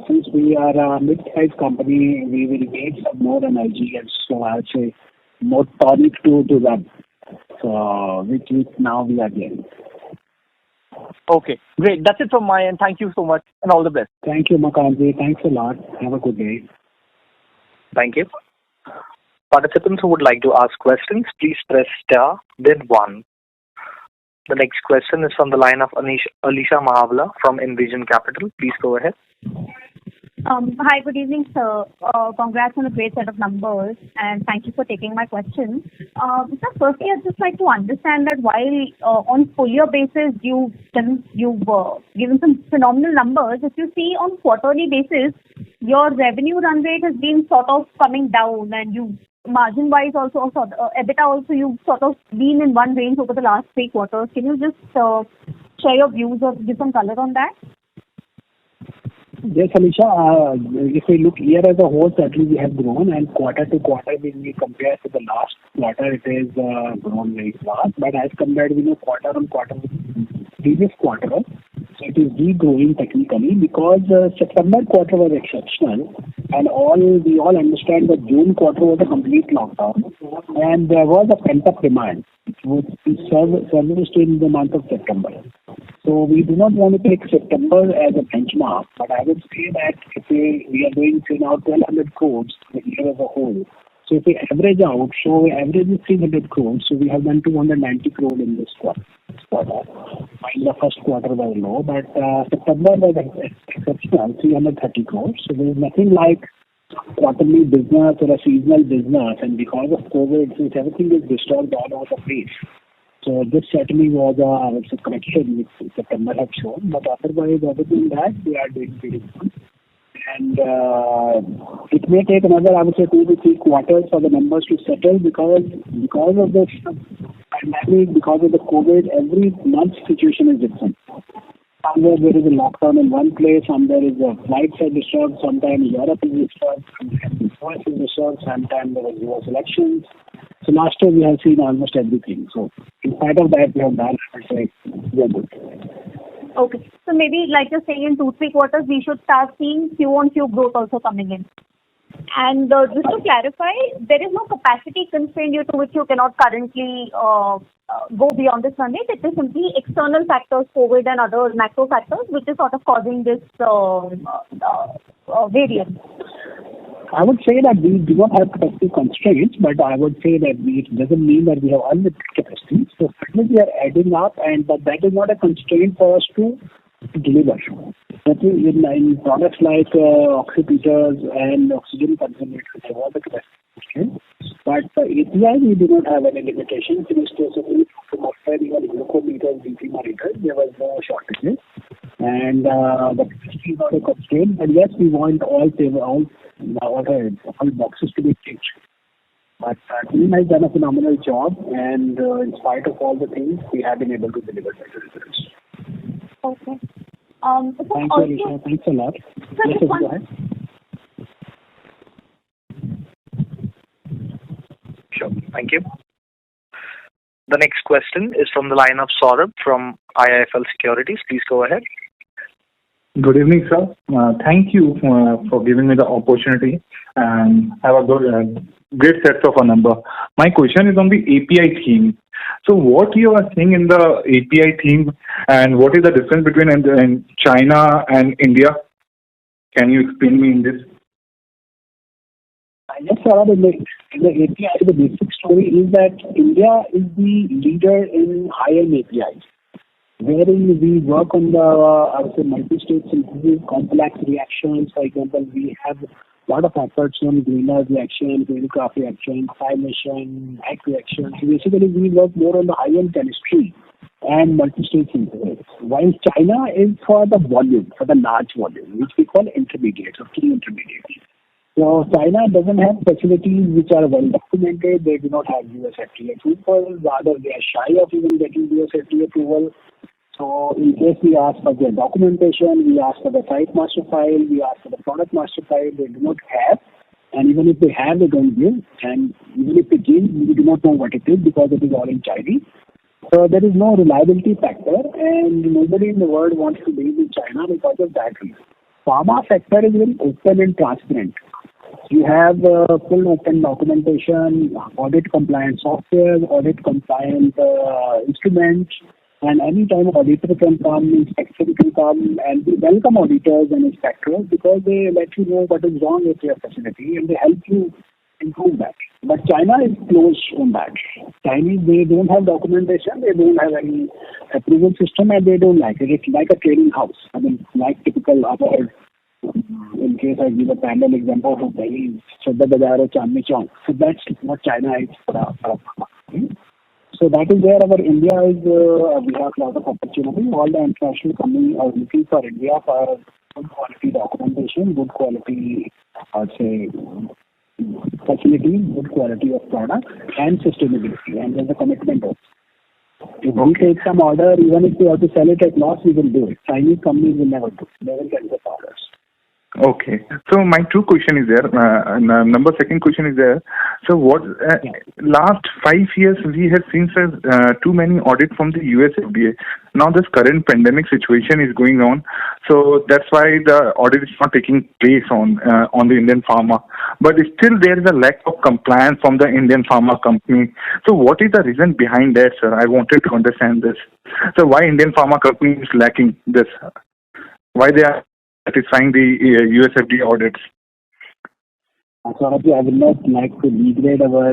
A: since we are a mid-sized company, we will need some more energy, and so I would say more tonic to run. So which now we are getting.
F: Okay, great. That's it from my end. Thank you so much, and all the best.
A: Thank you, Makanji. Thanks a lot. Have a good day.
B: Thank you. Participants who would like to ask questions, please press star, then 1. The next question is from the line of Alisha Mahavla from Envision Capital. Please go ahead.
G: Hi, good evening, sir. Congrats on a great set of numbers, and thank you for taking my question. Sir, firstly, I'd just like to understand that while on full year basis you've given some phenomenal numbers, if you see on quarterly basis, your revenue run rate has been sort of coming down, and you margin-wise also, Ebitda also, you've sort of been in one range over the last 3 quarters. Can you just share your views or give some color on that?
A: Yes, Alisha. If we look year as a whole, certainly we have grown, and quarter to quarter, when we compare to the last quarter, it is grown very fast. But as compared with quarter on quarter with previous quarter, so it is de-growing technically because September quarter was exceptional, and we all understand that June quarter was a complete lockdown, and there was a pent-up demand which would be serviced in the month of September. So we do not want to take September as a benchmark, but I would say that if we are doing, say, now 1,200 crores the year as a whole. So if we average out, so we average is 300 crores, so we have done 290 crores in this quarter. While the first quarter was low, but September was exceptional, 330 crores. So there is nothing like quarterly business or a seasonal business, and because of COVID, since everything is disturbed all over the place. So this certainly was a correction which September had shown, but otherwise, other than that, we are doing pretty good. And it may take another, I would say, 2 to 3 quarters for the numbers to settle because of this pandemic, because of the COVID, every month situation is different. Somewhere there is a lockdown in one place, somewhere is a flights are disturbed, sometimes Europe is disturbed, sometimes the US is disturbed, sometimes there was US elections. So last year we have seen almost everything. So in spite of that, we have done, I say, we are good.
G: Okay. So maybe like you're saying in 2-3 quarters, we should start seeing Q-on-Q growth also coming in. And just to clarify, there is no capacity constraint due to which you cannot currently go beyond this run rate. It is simply external factors, COVID and other macro factors, which is sort of causing this variance.
A: I would say that we do not have capacity constraints, but I would say that it doesn't mean that we have unlimited capacity. So certainly we are adding up, but that is not a constraint for us to deliver. That is in products like oxymeters and oxygen concentrators, have all the capacity constraints. But for API, we do not have any limitations. In specifically for Morepen, even glucometers, BP monitors, there was no shortages. And the capacity is not a constraint. But yes, we want all boxes to be ticked. But team has done a phenomenal job, and in spite of all the things, we have been able to deliver better results.
G: Okay.
A: Thanks, Alicia. Thanks a lot. Yes, go ahead.
B: Sure. Thank you. The next question is from the line of Saurabh from IIFL Securities. Please go ahead.
H: Good evening, sir. Thank you for giving me the opportunity and have a great set of a number. My question is on the API theme. So what you are seeing in the API theme and what is the difference between in China and India? Can you explain me in this?
A: Yes, sir. In the API, the basic story is that India is the leader in high-end APIs, wherein we work on the multi-stage synthesis, complex reactions. For example, we have a lot of efforts on Greenhouse reaction, Greencraft reaction, Cymation, Hack reaction. So basically, we work more on the high-end chemistry and multi-stage synthesis. While China is for the volume, for the large volume, which we call intermediates or key intermediates. So China doesn't have facilities which are well documented. They do not have US FDA approval. Rather, they are shy of even getting US FDA approval. So in case we ask for their documentation, we ask for the site master file, we ask for the product master file, they do not have. And even if they have, they don't give. And even if they give, we do not know what it is because it is all in Chinese. So there is no reliability factor, and nobody in the world wants to deal with China because of that reason. Pharma sector is very open and transparent. You have full open documentation, audit compliant software, audit compliant instruments, and any time auditor can come, inspector can come, and we welcome auditors and inspectors because they let you know what is wrong with your facility and they help you improve that. But China is closed on that. Chinese, they don't have documentation, they don't have any approval system, and they don't like it. It's like a trading house. I mean, like typical other. In case I give a parallel example of Delhi, Shraddha Bazaar or Chandni Chowk. So that's what China is for us. So that is where our India is, we have a lot of opportunity. All the international companies are looking for India for good quality documentation, good quality, facilities, good quality of product, and sustainability. And there's a commitment of. If we take some order, even if we have to sell it at loss, we will do it. Chinese companies will never do it. They will get the orders.
H: Okay. So my two question is there. Number second question is there. So what last 5 years we have seen too many audits from the US FDA. Now this current pandemic situation is going on, so that's why the audit is not taking place on the Indian pharma. But still there is a lack of compliance from the Indian pharma company. So what is the reason behind that, sir? I wanted to understand this. So why Indian pharma company is lacking this? Why they are satisfying the US FDA audits?
A: Sorry, I would not like to degrade our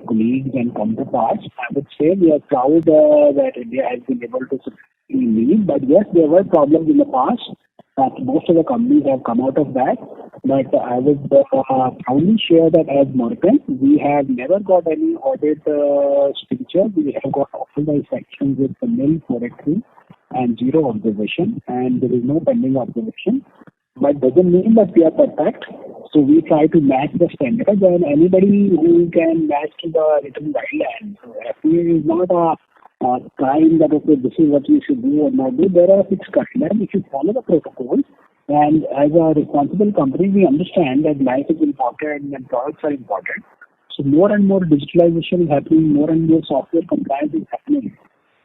A: colleagues and counterparts. I would say we are proud that India has been able to successfully lead. But yes, there were problems in the past. Most of the companies have come out of that. But I would proudly share that as Morepen, we have never got any audit signature. We have got authorized sections with the nil 483 and zero observation, and there is no pending observation. but doesn't mean that we are perfect. So we try to match the standards, and anybody who can match to the written guidelines. So FDA is not a time that, okay, this is what you should do or not do. There are fixed guidelines. If you follow the protocols, and as a responsible company, we understand that life is important and products are important. So more and more digitalization is happening, more and more software compliance is happening.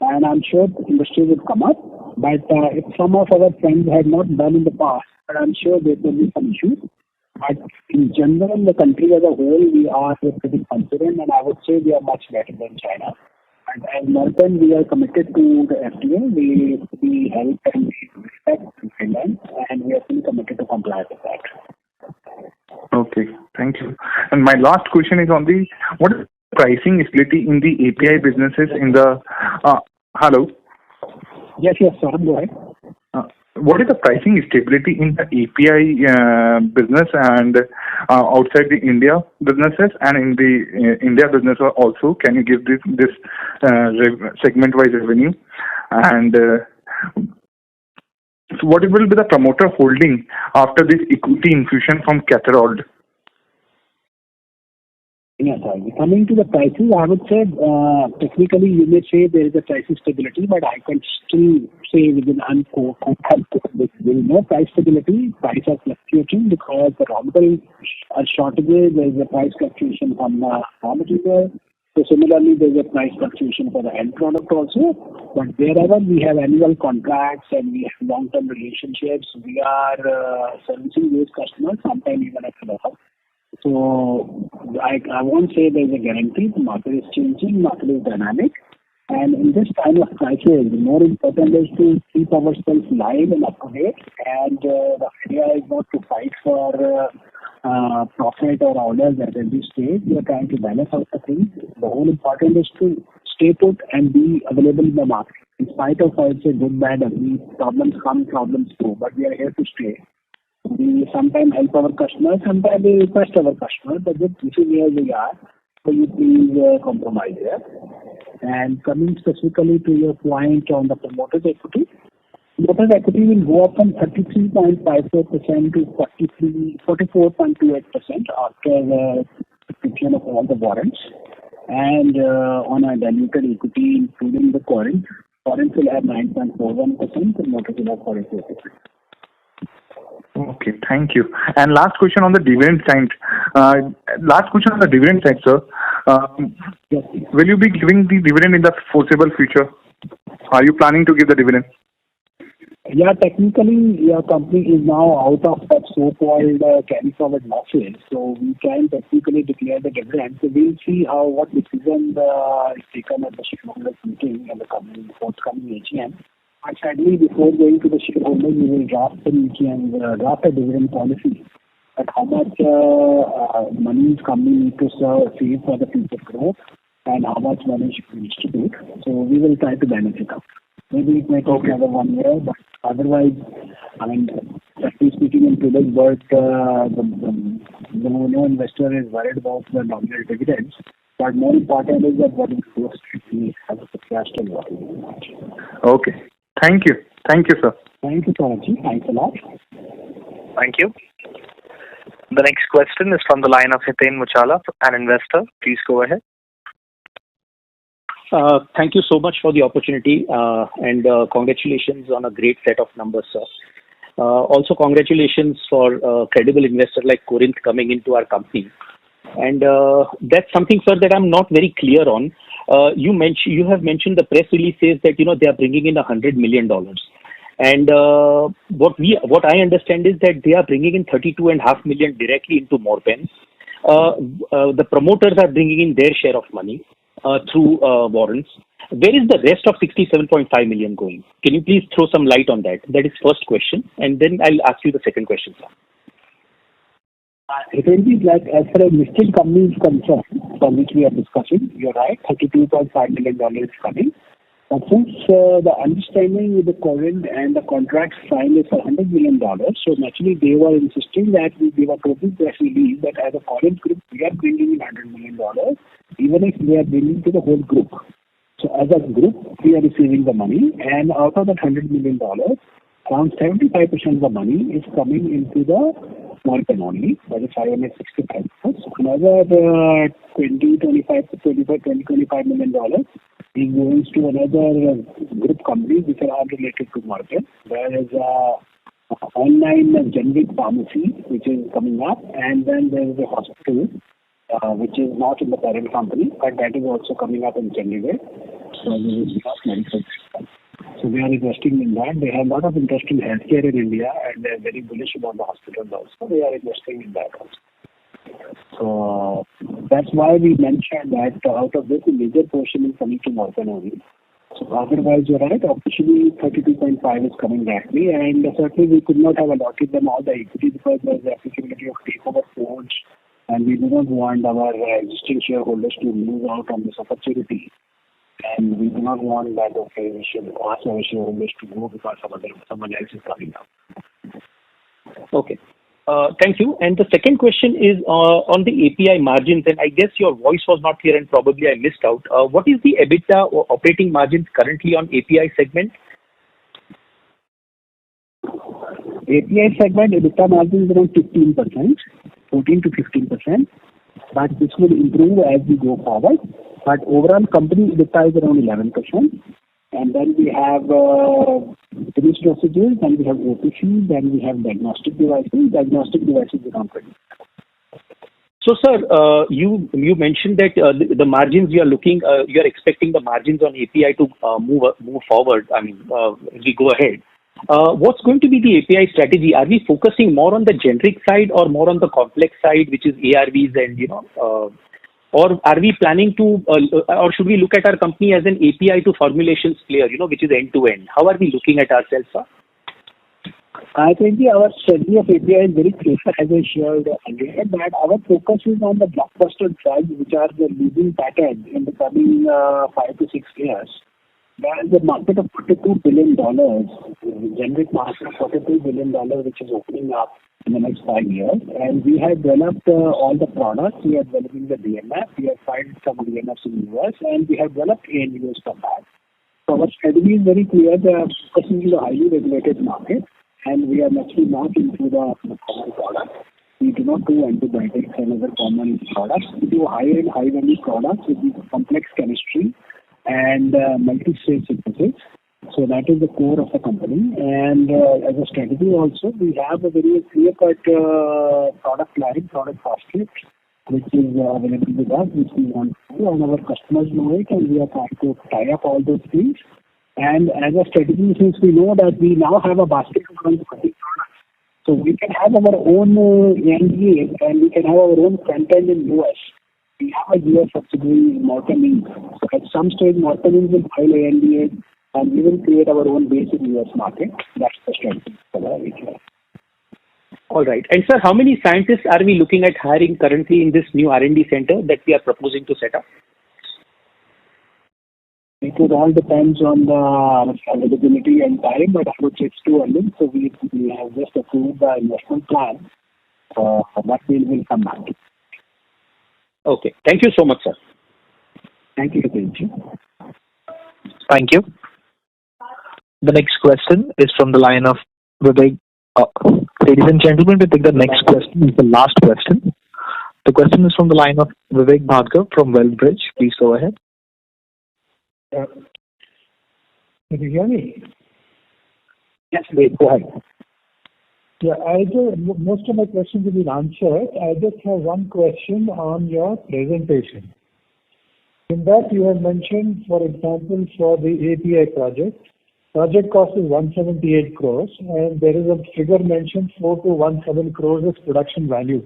A: And I'm sure the industry will come up. But if some of our friends had not done in the past, but I'm sure there will be some issues. But in general, the country as a whole, we are pretty confident, and I would say we are much better than China. And as Morepen, we are committed to the FDA. We help and we respect the guidelines, and we are fully committed to comply with that.
H: Okay, thank you. And my last question is on what is the pricing stability in the API businesses in the hello?
A: Yes, sir. Go ahead.
H: What is the pricing stability in the API business and outside the India businesses and in the India business also? Can you give this segment-wise revenue? And so what will be the promoter holding after this equity infusion from Catharod?
A: Yes, sir. Coming to the prices, I would say technically you may say there is a pricing stability, but I can still say within unquote, there is no price stability. Prices are fluctuating because the raw material shortages. There is a price fluctuation from the raw material. So similarly, there is a price fluctuation for the end product also. But wherever we have annual contracts and we have long-term relationships, we are servicing those customers sometimes even at a loss. So I won't say there's a guarantee. The market is changing, market is dynamic. And in this time of crisis, the more important is to keep ourselves live and up to date. And the idea is not to fight for profit or orders at every stage. We are trying to balance out the things. The whole important is to stay put and be available in the market. In spite of, I would say, good, bad, ugly, problems come, problems go. But we are here to stay. We sometimes help our customers, sometimes we request our customers, but this is where we are. So you please compromise here. And coming specifically to your point on the promoter's equity, promoter's equity will go up from 33.54% to 44.28% after the subscription of all the warrants. And on a diluted equity, including the warrants will have 9.41%, promoters will have 44%.
H: Okay, thank you. And last question on the dividend side. Sir.
A: Yes.
H: Will you be giving the dividend in the foreseeable future? Are you planning to give the dividend?
A: Yeah, technically, your company is now out of that so-called carry-forward losses, so we can technically declare the dividend. So we'll see what decision is taken at the shareholders meeting and the forthcoming AGM. And sadly, before going to the shareholders, we will draft a dividend policy at how much money is company need to save for the future growth and how much money should we distribute. So we will try to balance it out. Maybe it may take another 1 year, but otherwise, I mean, frankly speaking, in today's world, no investor is worried about the nominal dividends. But more important is that what is close to have a cash to work.
H: Okay. Thank you. Thank you, sir.
A: Thank you, Saurabh. Thanks a lot.
B: Thank you. The next question is from the line of Hiten Muchala, an investor. Please go ahead.
I: Thank you so much for the opportunity and congratulations on a great set of numbers, sir. Also, congratulations for a credible investor like Corinth coming into our company. And that's something, sir, that I'm not very clear on. You have mentioned the press release says that they are bringing in $100 million. And what I understand is that they are bringing in $32.5 million directly into Morepen. The promoters are bringing in their share of money through warrants. Where is the rest of $67.5 million going? Can you please throw some light on that? That is first question, and then I'll ask you the second question, sir.
A: It will be like as far as listed companies concerned, for which we are discussing, you're right, $32.5 million is coming. But since the understanding with the Corinth and the contract signed is for $100 million, so naturally they were insisting that we give a total press release that as a Corinth group, we are bringing in $100 million, even if we are bringing to the whole group. So as a group, we are receiving the money, and out of that $100 million, around 75% of the money is coming into the Morepen only, that is 565 crores. Another 25 million dollars is going to another group companies which are unrelated to Morepen. There is a online generic pharmacy which is coming up, and then there is a hospital which is not in the parent company, but that is also coming up in Chandigarh. So this is not medical. So we are investing in that. They have a lot of interest in healthcare in India, and they are very bullish about the hospitals also. We are investing in that also. So that's why we mentioned that out of this, a major portion is coming to Morepen only. So otherwise, you're right, officially 32.5 is coming directly, and certainly we could not have allotted them all the equity because there is the applicability of takeover codes, and we do not want our existing shareholders to lose out on this opportunity. And we do not want that, okay, we should ask our shareholders to go because someone else is coming up.
I: Okay. Thank you. And the second question is on the API margins, and I guess your voice was not clear and probably I missed out. What is the Ebitda or operating margins currently on API segment?
A: API segment, Ebitda margin is around 15%, 14 to 15%, but this will improve as we go forward. But overall company Ebitda is around 11%. And then we have finished dosages, then we have OTC, then we have diagnostic devices. Diagnostic devices around 20%.
I: So, sir, you mentioned that the margins you are expecting the margins on API to move forward. I mean, as we go ahead. What's going to be the API strategy? Are we focusing more on the generic side or more on the complex side, which is ARVs and or are we planning to, or should we look at our company as an API to formulations player, which is end to end? How are we looking at ourselves, sir?
A: I think our strategy of API is very clear, as I shared earlier, that our focus is on the blockbuster drugs, which are the leading patent in the coming 5 to 6 years. There is a market of $42 billion, generic market of $42 billion, which is opening up in the next 5 years. And we have developed all the products. We are developing the DMF. We have filed some DMFs in the US, and we have developed ANDAs for that. So our strategy is very clear. We are focusing on the highly regulated market, and we are actually not into the common products. We do not do antibiotics and other common products. We do high-end, high-value products with complex chemistry and multi-stage synthesis. So that is the core of the company. And as a strategy also, we have a very clear-cut product line, product basket, which is available with us, which we want to do, and our customers know it, and we are trying to tie up all those things. And as a strategy, since we know that we now have a basket of 20 products, so we can have our own ANDA and we can have our own front end in US. We have a US subsidiary, Morepen. So at some stage, Morepen will file ANDA, and we will create our own base in the US market. That's the strategy for the API.
I: All right. And sir, how many scientists are we looking at hiring currently in this new R&D center that we are proposing to set up?
A: It all depends on the availability and time, but I would say it's too early. So we have just approved the investment plan, but we will come back.
I: Okay. Thank you so much, sir.
A: Thank you, Prince.
B: Thank you. The next question is from the line of Vivek. Ladies and gentlemen, we take the next question. It's the last question. The question is from the line of Vivek Bhargav from Wellbridge. Please go ahead.
J: Can you hear me?
A: Yes, Vivek, go ahead.
J: Yeah, most of my questions have been answered. I just have one question on your presentation. In that you have mentioned, for example, for the API project cost is 178 crores, and there is a figure mentioned 4 to 17 crores as production value.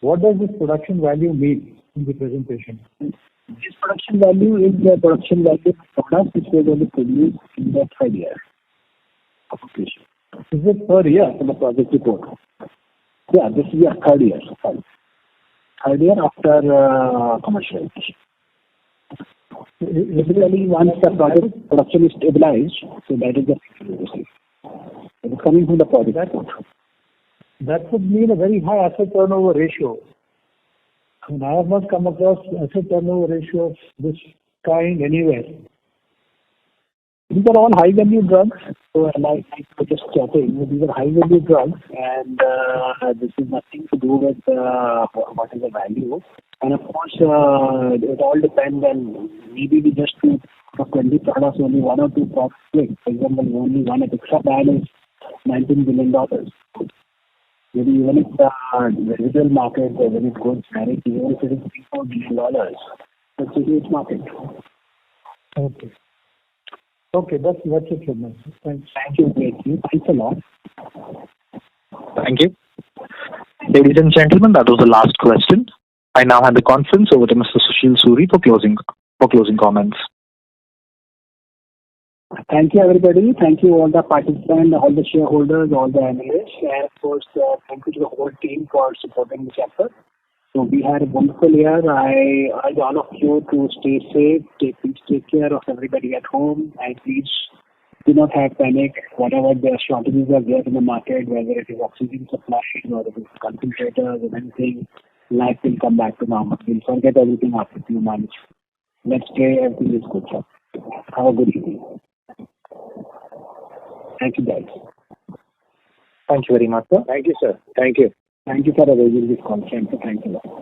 J: What does this production value mean in the presentation?
A: This production value is the production value of products which were going to produce in the 3rd year of operation.
J: Is it per year?
A: In the project report. Yeah, this is your 3rd year. 3rd year after commercialization. Typically, once the project production is stabilized, so that is the it is coming from the project report.
J: That would mean a very high asset turnover ratio. I mean, I have not come across asset turnover ratio of this kind anywhere.
A: these are all high-value drugs. So like I was just chatting, these are high-value drugs, and this is nothing to do with what is the value. And of course, it all depends on maybe we just do for 20 products, only one or two products click. For example, only one Ebitda is $19 billion. Maybe even if the residual market, when it goes direct, even if it is $3-4 billion, that's a huge market.
J: Okay. Okay, that's it from me. Thanks.
A: Thank you, thanks a lot.
B: Thank you. Ladies and gentlemen, that was the last question. I now hand the conference over to Mr. Sushil Suri for closing comments.
A: Thank you, everybody. Thank you, all the participants, all the shareholders, all the analysts, and of course, thank you to the whole team for supporting the chapter. So we had a wonderful year. I urge all of you to stay safe, please take care of everybody at home, and please do not have panic. Whatever the shortages are there in the market, whether it is oxygen supply or it is concentrators or anything, life will come back to normal. We'll forget everything after a few months. Let's pray everything is good. Have a good evening. Thank you, guys.
B: Thank you very much, sir.
I: Thank you, sir. Thank you.
A: Thank you for arranging this conference. Thanks a lot.